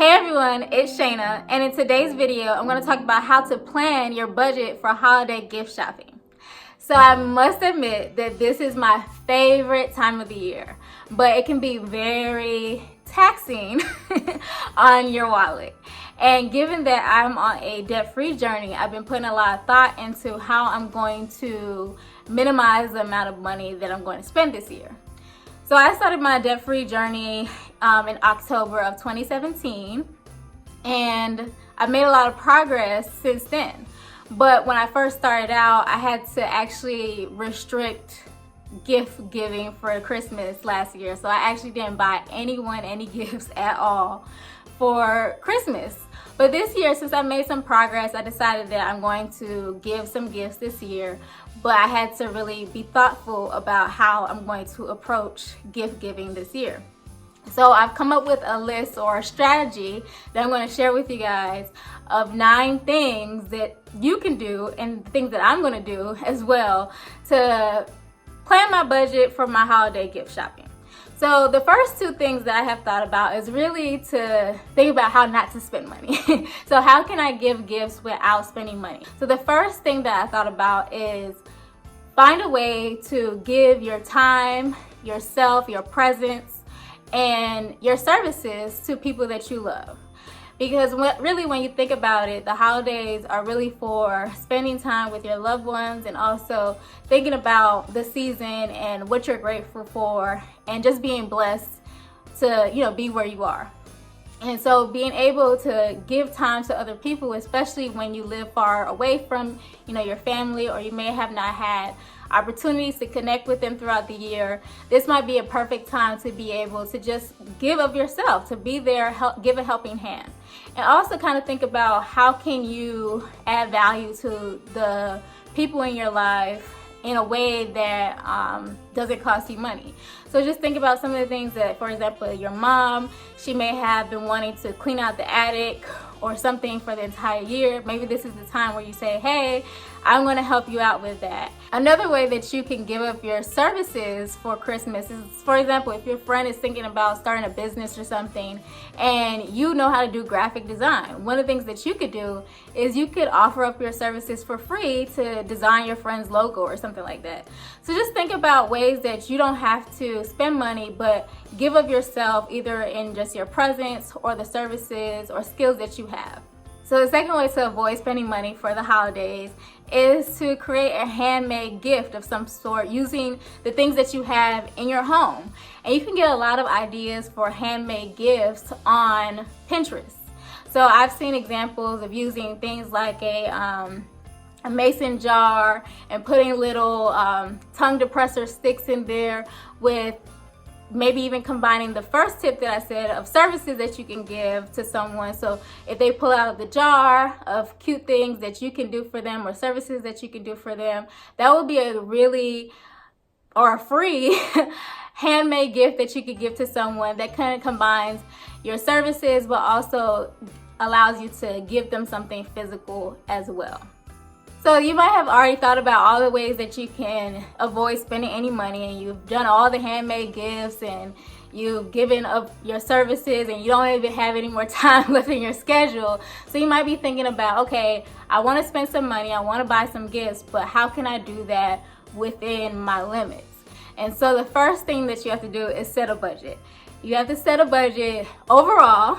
Hey everyone, it's Shayna, and in today's video, I'm going to talk about how to plan your budget for holiday gift shopping. So I must admit that this is my favorite time of the year, but it can be very taxing on your wallet. And given that I'm on a debt-free journey, I've been putting a lot of thought into how I'm going to minimize the amount of money that I'm going to spend this year. So I started my debt-free journey in October of 2017, and I've made a lot of progress since then. But when I first started out, I had to actually restrict gift giving for Christmas last year. So I actually didn't buy anyone any gifts at all for Christmas. But this year, since I made some progress, I decided that I'm going to give some gifts this year. But I had to really be thoughtful about how I'm going to approach gift giving this year. So I've come up with a list or a strategy that I'm going to share with you guys of 9 things that you can do and things that I'm going to do as well to plan my budget for my holiday gift shopping. So the first 2 things that I have thought about is really to think about how not to spend money. So how can I give gifts without spending money? So the first thing that I thought about is find a way to give your time, yourself, your presence, and your services to people that you love. Because really when you think about it, the holidays are really for spending time with your loved ones and also thinking about the season and what you're grateful for and just being blessed to, be where you are. And so being able to give time to other people, especially when you live far away from, your family, or you may have not had opportunities to connect with them throughout the year, this might be a perfect time to be able to just give of yourself, to be there, give a helping hand. And also kind of think about how can you add value to the people in your life in a way that doesn't cost you money. So just think about some of the things that, for example, your mom, she may have been wanting to clean out the attic or something for the entire year. Maybe this is the time where you say, hey, I'm going to help you out with that. Another way that you can give up your services for Christmas is, for example, if your friend is thinking about starting a business or something and you know how to do graphic design, one of the things that you could do is you could offer up your services for free to design your friend's logo or something like that. So just think about ways that you don't have to spend money, but give of yourself either in just your presence or the services or skills that you have. So the second way to avoid spending money for the holidays is to create a handmade gift of some sort using the things that you have in your home. And you can get a lot of ideas for handmade gifts on Pinterest. So I've seen examples of using things like a mason jar and putting little tongue depressor sticks in there, with maybe even combining the first tip that I said of services that you can give to someone. So if they pull out the jar of cute things that you can do for them or services that you can do for them, that would be a free handmade gift that you could give to someone that kind of combines your services but also allows you to give them something physical as well. So you might have already thought about all the ways that you can avoid spending any money, and you've done all the handmade gifts and you've given up your services and you don't even have any more time left in your schedule. So you might be thinking about, okay, I want to spend some money, I want to buy some gifts, but how can I do that within my limits? And so the first thing that you have to do is set a budget. You have to set a budget overall,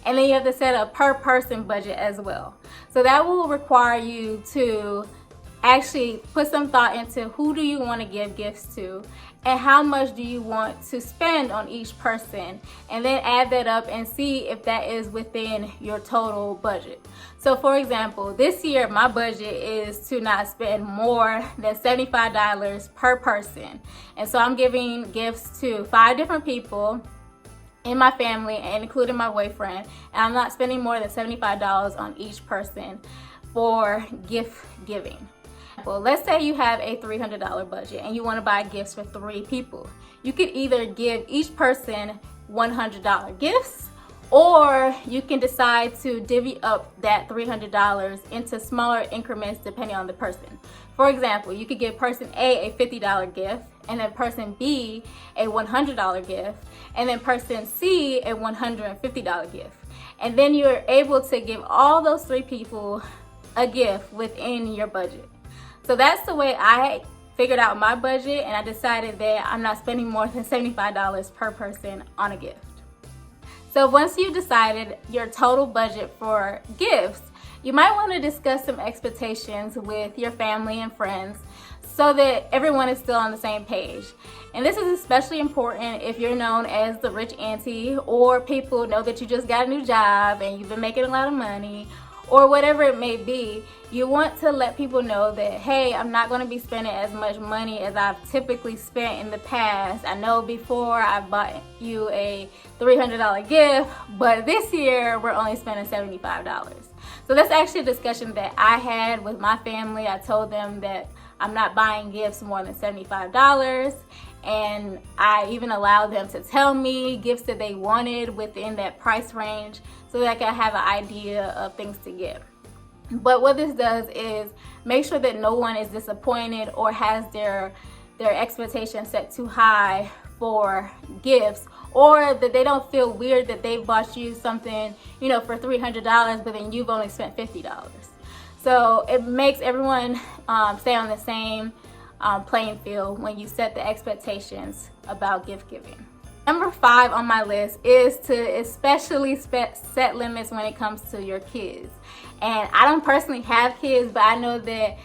and then you have to set a per person budget as well. So that will require you to actually put some thought into who do you want to give gifts to and how much do you want to spend on each person, and then add that up and see if that is within your total budget. So for example, this year my budget is to not spend more than $75 per person. And so I'm giving gifts to 5 different people in my family and including my boyfriend, and I'm not spending more than $75 on each person for gift giving. Well, let's say you have a $300 budget and you want to buy gifts for 3 people. You could either give each person $100 gifts, Or you can decide to divvy up that $300 into smaller increments depending on the person. For example, you could give person A a $50 gift, and then person B a $100 gift, and then person C a $150 gift. And then you're able to give all those three people a gift within your budget. So that's the way I figured out my budget, and I decided that I'm not spending more than $75 per person on a gift. So once you've decided your total budget for gifts, you might want to discuss some expectations with your family and friends so that everyone is still on the same page. And this is especially important if you're known as the rich auntie, or people know that you just got a new job and you've been making a lot of money, or whatever it may be. You want to let people know that, hey, I'm not going to be spending as much money as I've typically spent in the past. I know before I bought you a $300 gift, but this year we're only spending $75. So that's actually a discussion that I had with my family. I told them that I'm not buying gifts more than $75, and I even allowed them to tell me gifts that they wanted within that price range so that I can have an idea of things to give. But what this does is make sure that no one is disappointed or has their expectations set too high for gifts, or that they don't feel weird that they bought you something, for $300, but then you've only spent $50. So it makes everyone stay on the same playing field when you set the expectations about gift giving. Number 5 on my list is to especially set limits when it comes to your kids. And I don't personally have kids, but I know that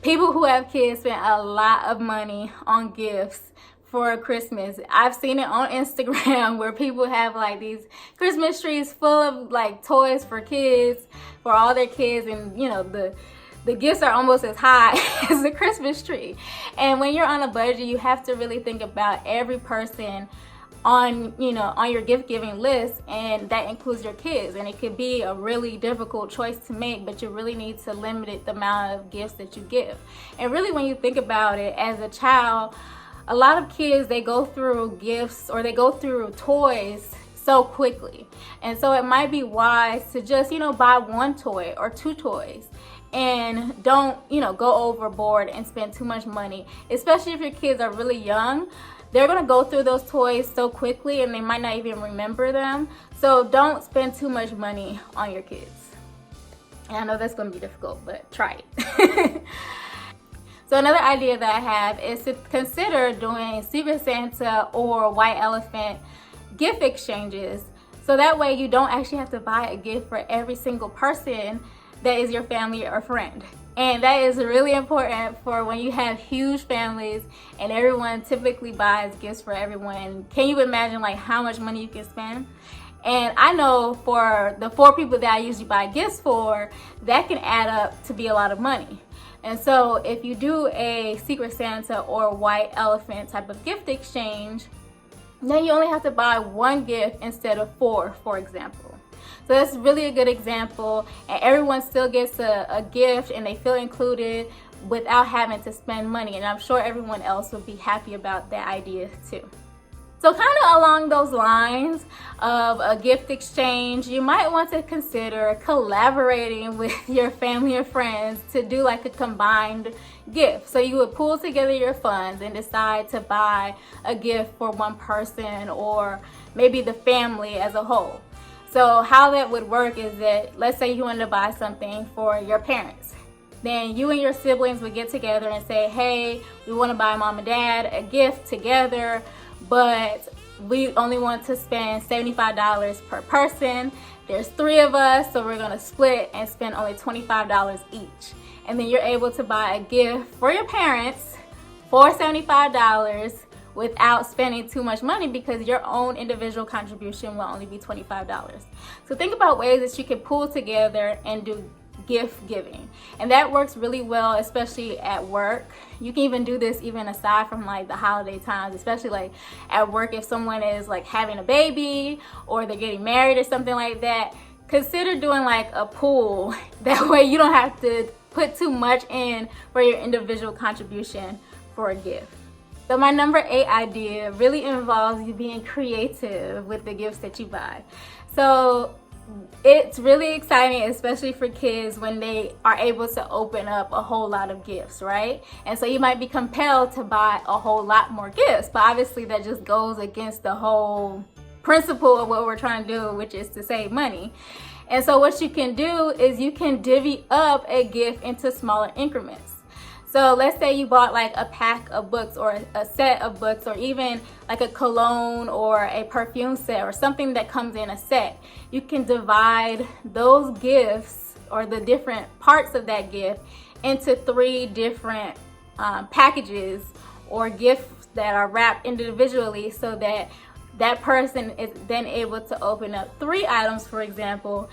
people who have kids spend a lot of money on gifts for Christmas. I've seen it on Instagram where people have like these Christmas trees full of like toys for kids, for all their kids, and the gifts are almost as high as the Christmas tree. And when you're on a budget, you have to really think about every person on your gift giving list, and that includes your kids. And it could be a really difficult choice to make, but you really need to limit the amount of gifts that you give. And really, when you think about it, as a child, a lot of kids, they go through gifts or they go through toys so quickly. And so it might be wise to just buy one toy or two toys, and don't go overboard and spend too much money, especially if your kids are really young. They're gonna go through those toys so quickly and they might not even remember them. So don't spend too much money on your kids. And I know that's gonna be difficult, but try it. So another idea that I have is to consider doing Secret Santa or White Elephant gift exchanges. So that way you don't actually have to buy a gift for every single person that is your family or friend. And that is really important for when you have huge families and everyone typically buys gifts for everyone. Can you imagine like how much money you can spend? And I know for the 4 people that I usually buy gifts for, that can add up to be a lot of money. And so if you do a Secret Santa or White Elephant type of gift exchange, then you only have to buy 1 gift instead of 4, for example. So that's really a good example, and everyone still gets a gift and they feel included without having to spend money. And I'm sure everyone else would be happy about that idea too. So kind of along those lines of a gift exchange, you might want to consider collaborating with your family or friends to do like a combined gift. So you would pool together your funds and decide to buy a gift for one person, or maybe the family as a whole. So how that would work is that, let's say you wanted to buy something for your parents. Then you and your siblings would get together and say, hey, we want to buy mom and dad a gift together, but we only want to spend $75 per person. There's 3 of us, so we're going to split and spend only $25 each. And then you're able to buy a gift for your parents for $75 without spending too much money, because your own individual contribution will only be $25. So think about ways that you can pool together and do gift giving, and that works really well, especially at work. You can even do this even aside from like the holiday times, especially like at work. If someone is like having a baby or they're getting married or something like that, consider doing like a pool. That way you don't have to put too much in for your individual contribution for a gift. So my number 8 idea really involves you being creative with the gifts that you buy. So it's really exciting, especially for kids, when they are able to open up a whole lot of gifts, right? And so you might be compelled to buy a whole lot more gifts, but obviously that just goes against the whole principle of what we're trying to do, which is to save money. And so what you can do is you can divvy up a gift into smaller increments. So let's say you bought like a pack of books or a set of books, or even like a cologne or a perfume set or something that comes in a set. You can divide those gifts or the different parts of that gift into 3 different packages or gifts that are wrapped individually, so that that person is then able to open up 3 items, for example,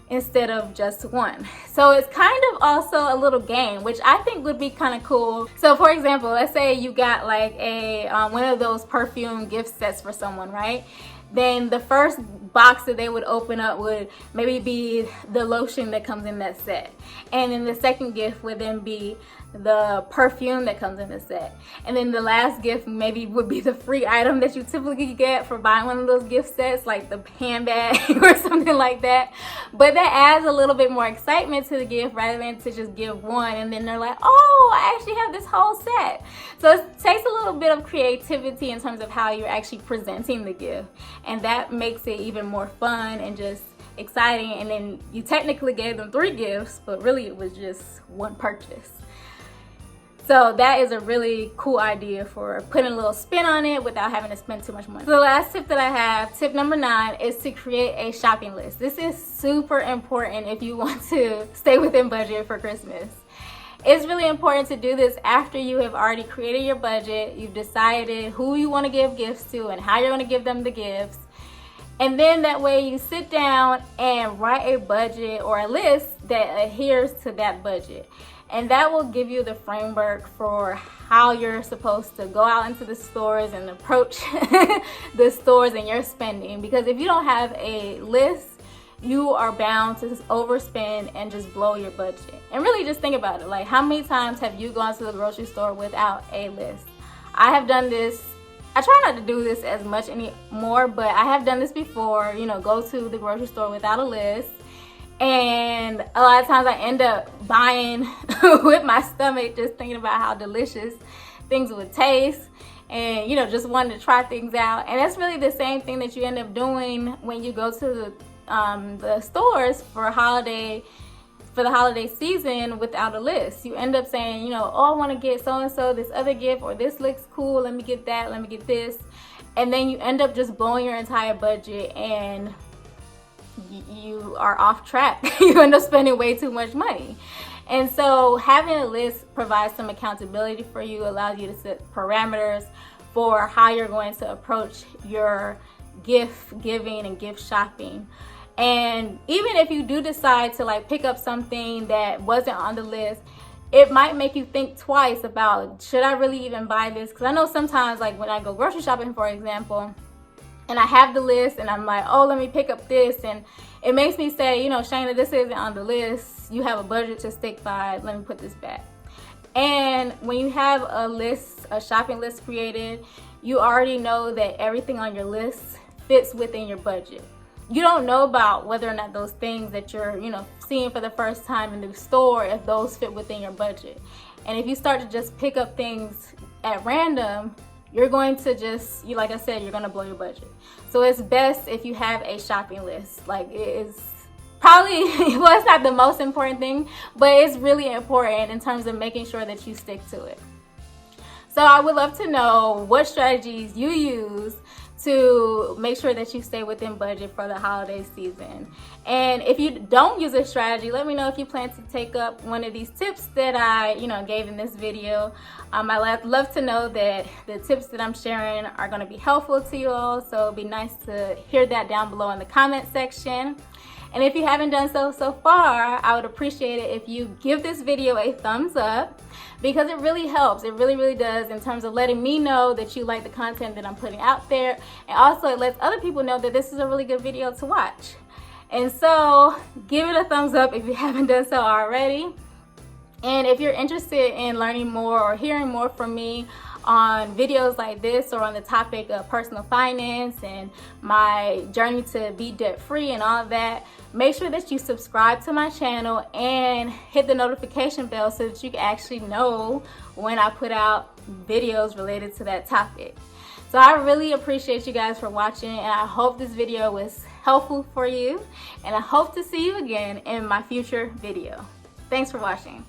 instead of just 1. So it's kind of also a little game, which I think would be kind of cool. So for example, let's say you got like a one of those perfume gift sets for someone, right? Then the first box that they would open up would maybe be the lotion that comes in that set, and then the second gift would then be the perfume that comes in the set, and then the last gift maybe would be the free item that you typically get for buying one of those gift sets, like the handbag or something like that. But that adds a little bit more excitement to the gift rather than to just give one and then they're like, oh, I actually have this whole set. So it takes a little bit of creativity in terms of how you're actually presenting the gift, and that makes it even more fun and just exciting. And then you technically gave them 3 gifts, but really it was just 1 purchase. So that is a really cool idea for putting a little spin on it without having to spend too much money. So the last tip that I have, tip number 9, is to create a shopping list. This is super important if you want to stay within budget for Christmas. It's really important to do this after you have already created your budget, you've decided who you want to give gifts to and how you're going to give them the gifts. And then that way you sit down and write a budget or a list that adheres to that budget. And that will give you the framework for how you're supposed to go out into the stores and approach the stores and your spending. Because if you don't have a list, you are bound to overspend and just blow your budget. And really just think about it. Like, how many times have you gone to the grocery store without a list? I have done this. I try not to do this as much anymore, but I have done this before. You know, go to the grocery store without a list. And a lot of times I end up buying with my stomach, just thinking about how delicious things would taste and, you know, just wanting to try things out. And that's really the same thing that you end up doing when you go to the stores for the holiday season without a list. You end up saying, you know, oh, I want to get so-and-so this other gift, or this looks cool, let me get that, let me get this. And then you end up just blowing your entire budget and you are off track. You end up spending way too much money. And so having a list provides some accountability for you, allows you to set parameters for how you're going to approach your gift giving and gift shopping. And even if you do decide to like pick up something that wasn't on the list, it might make you think twice about, should I really even buy this? Because I know sometimes, like when I go grocery shopping, for example, and I have the list and I'm like, oh, let me pick up this, and it makes me say, you know, Shayna, this isn't on the list, you have a budget to stick by, let me put this back. And when you have a list, a shopping list created, you already know that everything on your list fits within your budget. You don't know about whether or not those things that you're, you know, seeing for the first time in the store, if those fit within your budget. And if you start to just pick up things at random, you're going to just, like I said, you're going to blow your budget. So it's best if you have a shopping list. Like, it is probably, well, it's not the most important thing, but it's really important in terms of making sure that you stick to it. So I would love to know what strategies you use to make sure that you stay within budget for the holiday season. And if you don't use a strategy, let me know if you plan to take up one of these tips that I, gave in this video. I'd love to know that the tips that I'm sharing are going to be helpful to you all. So it'd be nice to hear that down below in the comment section. And if you haven't done so far, I would appreciate it if you give this video a thumbs up, because it really helps. It really does, in terms of letting me know that you like the content that I'm putting out there. And also it lets other people know that this is a really good video to watch. And so give it a thumbs up if you haven't done so already. And if you're interested in learning more or hearing more from me on videos like this or on the topic of personal finance and my journey to be debt free and all of that, make sure that you subscribe to my channel and hit the notification bell so that you can actually know when I put out videos related to that topic. So I really appreciate you guys for watching, and I hope this video was helpful for you, and I hope to see you again in my future video. Thanks for watching.